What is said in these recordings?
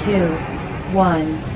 2, 1.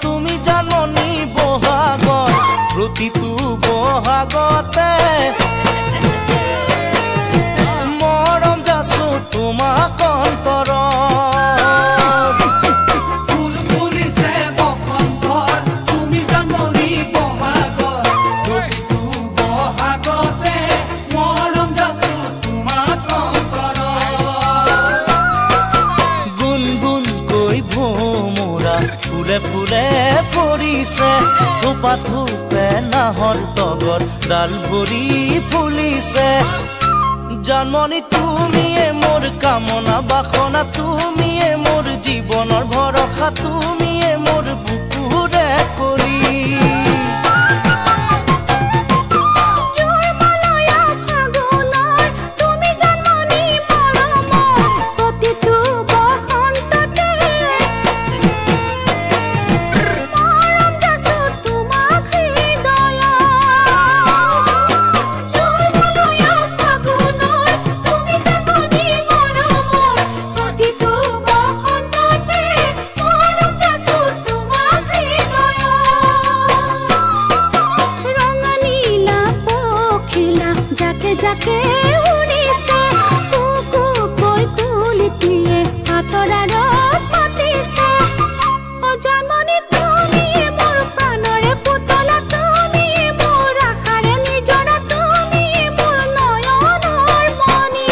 তুমি জাননি বহাগত প্ৰতিটো বহাগতে মৰম যাচো তোমাক অন্তৰত ফুল ফুলিছে বসন্তৰ তুমি জাননি বহাগত প্ৰতিটো বহাগতে মৰম যাচো তোমাক অন্তৰত গুণগুণকৈ ভোমোৰা ফুলে ফুলে পৰিছে থোপা থোপে নাহৰ তগৰ ডাল ভৰি ফুলিছে জানমণি তুমিয়ে মোৰ কামনা বাসনা তুমিয়ে মোৰ জীৱনৰ ভৰসা তুমিয়ে মোৰ বুকুৰে কৰি যাকে উৰিছে কুকু কৈ কুলিটিয়ে আতৰাৰত মাতিছে অ জানমণি তুমিয়ে মোৰ প্ৰাণৰে পুতলা তুমিয়ে মোৰ আশাৰে নিজৰা তুমিয়ে মোৰ নয়নৰ মণি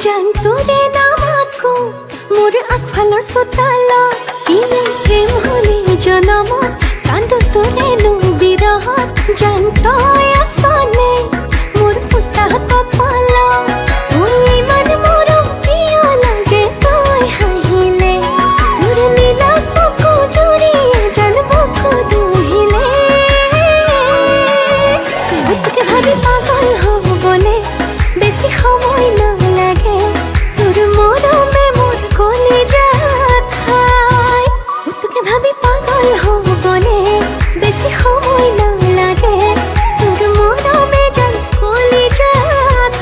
জানতুৰে নামাকো মোৰ আগফালৰ চোতালত ইমান প্ৰেম হলি জনমত কান্দো তোৰে বিৰহত জানতই আছনে মোৰ ফুটা কপালত ইমান মৰম কিয় লাগে তই হাঁহিলে তোৰ নীলা চকু জুৰিয়ে জানবকো দুহিলে তোকে ভাবি পাগল হ'বলে বেছি সময় নালাগে তোৰ মৰমে মোৰ কলিজাত খায় তোকে ভাবি পাগল হ'বলে বেছি সময় নালাগে তোৰ মৰমে যেন কলিজাত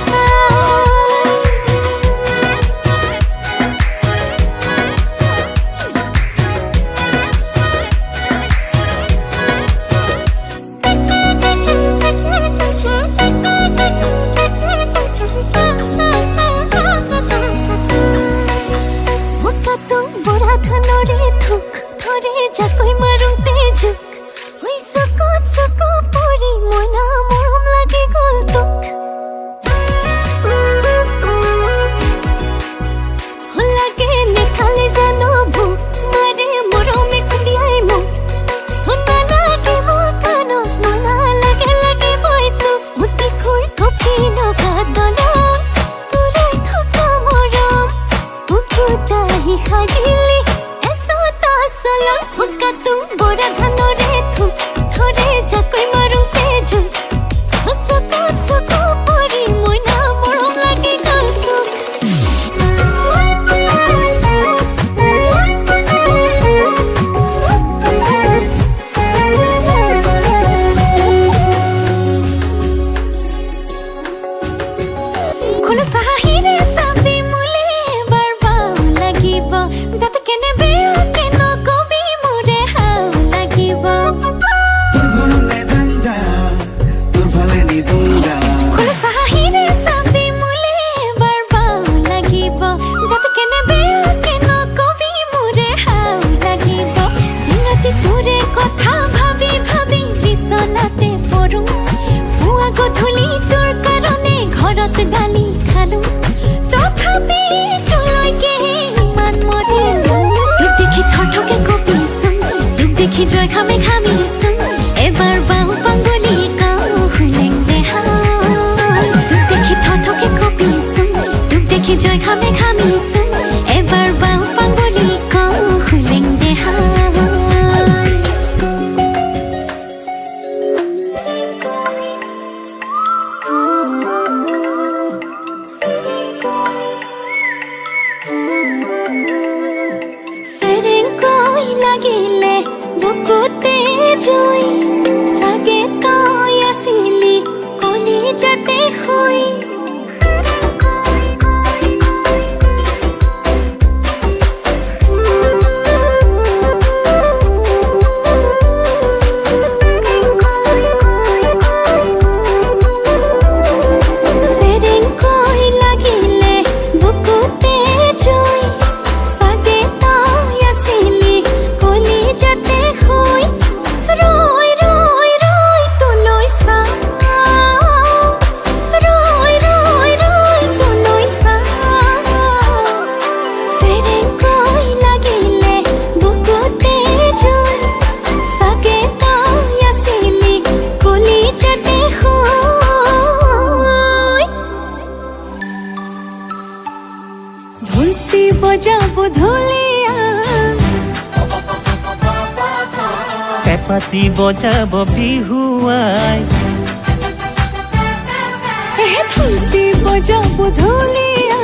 যাকৈ মাৰোঁতে জোক হৈ চকুত চকু পৰি মনা মৰম লাগি গ'ল তোক লাগে নেখালে জানো ভোক মাৰে মৰমে খুন্দিয়াই মোক নালাগিব কাণত মনা লাগে লাগিবই তোক মুঠি খুৰ কফি লগা দলং তোৰে থকা মৰম উঠোতাহি সাজিলি চলক হুকাটো বৰা ধানৰে থুক ধৰে যাকৈ মাৰোঁতে জোক চকুত চকু পৰি মইনা মৰম লাগি গ'ল তোক কোনো চাহিৰে চাবি মোলে এবাৰ বাও লাগিব যাতে কেনে বেয়া গালি খালো তথাপি তোলৈকে ইমান মৰিছোন তোক দেখি থৰথকে কঁপিছোন তোক দেখি জয় খামে খামিছোন এবাৰ বাওঁ পাংগলি কাওঁ খুলেং দেহা তোক দেখি থৰথকে কঁপিছোন তোক দেখি জয় খামে খামিছোন এবাৰ বাওঁ পাংগলি কাওঁ খুলেং দেহা লাগিলে বুকুতে জুই চাগে তই আছিলি কলিজাতে শুই বজাবো ঢোলিয়া পেঁপাতি বজাব বিহুৱাই ধুতি বজাবো ঢোলিয়া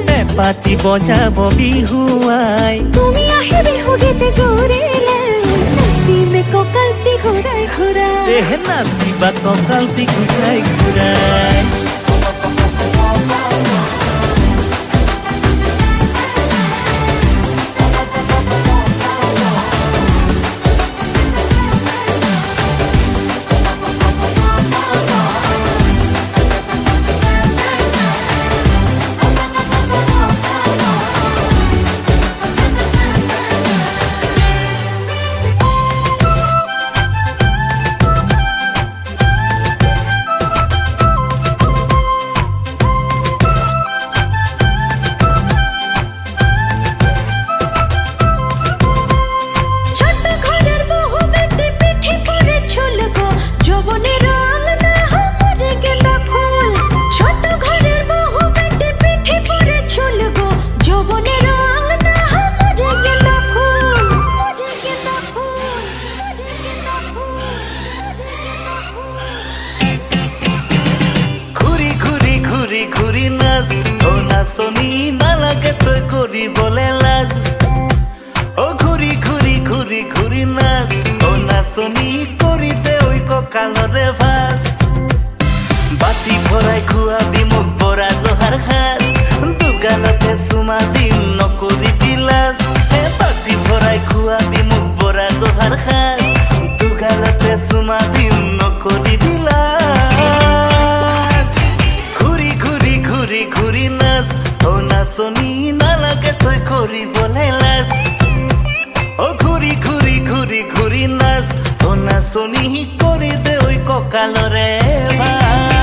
পেঁপাতি বজাব বিহুৱাই তুমি আহে বিহু গীতে জোৰিলে নাচিবে কঁকালটি ঘূৰাই ঘূৰাই নাচিবা কঁকালটি ঘূৰাই ঘূৰাই নাচনি কৰি দে ঐ কঁকালৰে ভাঁজ বাতি ভৰাই খুৱাবি মোক বৰা জহাৰ সাজ দুগালতে চুমা দিম নকৰিবি লাজ বাতি ভৰাই খুৱাবি মোক বৰা জহাৰ সাজ দুগালতে চুমা দিম নকৰিবি লাজ ঘূৰি ঘূৰি ঘূৰি ঘূৰি নাচ অ নাচনি নালাগে তই কৰিবলৈ লাজ অ ঘূৰি ঘূৰি ঘূৰি ঘূৰি নাচ অ নাচনি কৰি দে ঐ কঁকালৰে ভাঁজ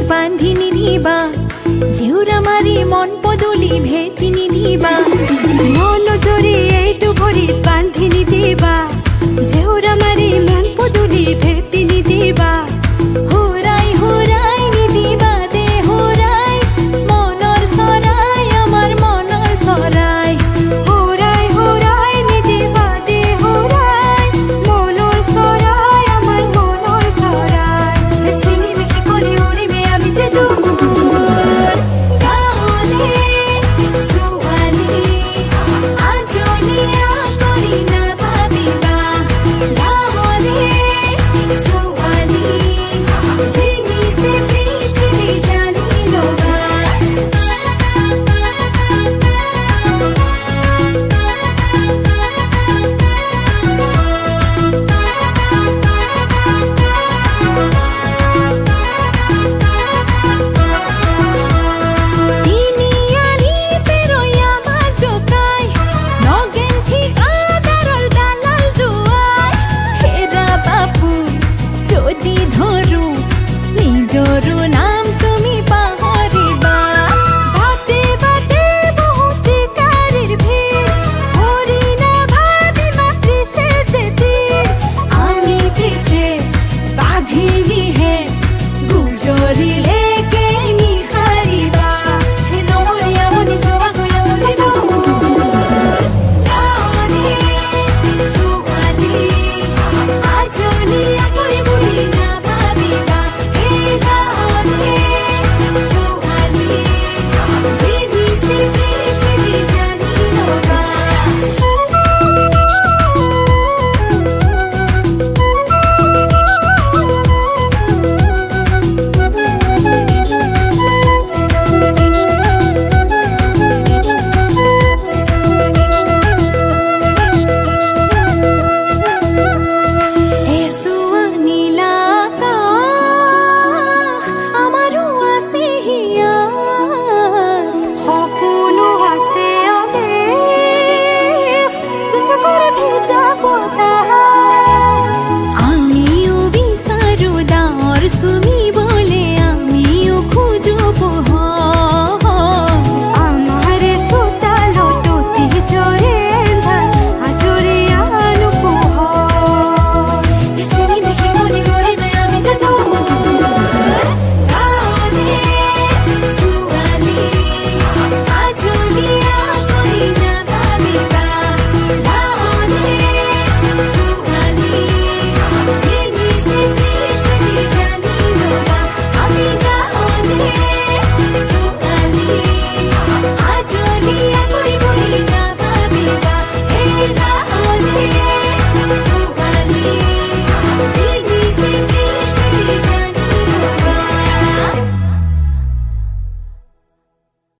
বান্ধি নিধিবা জিউৰা মাৰি মন পদূলি ভে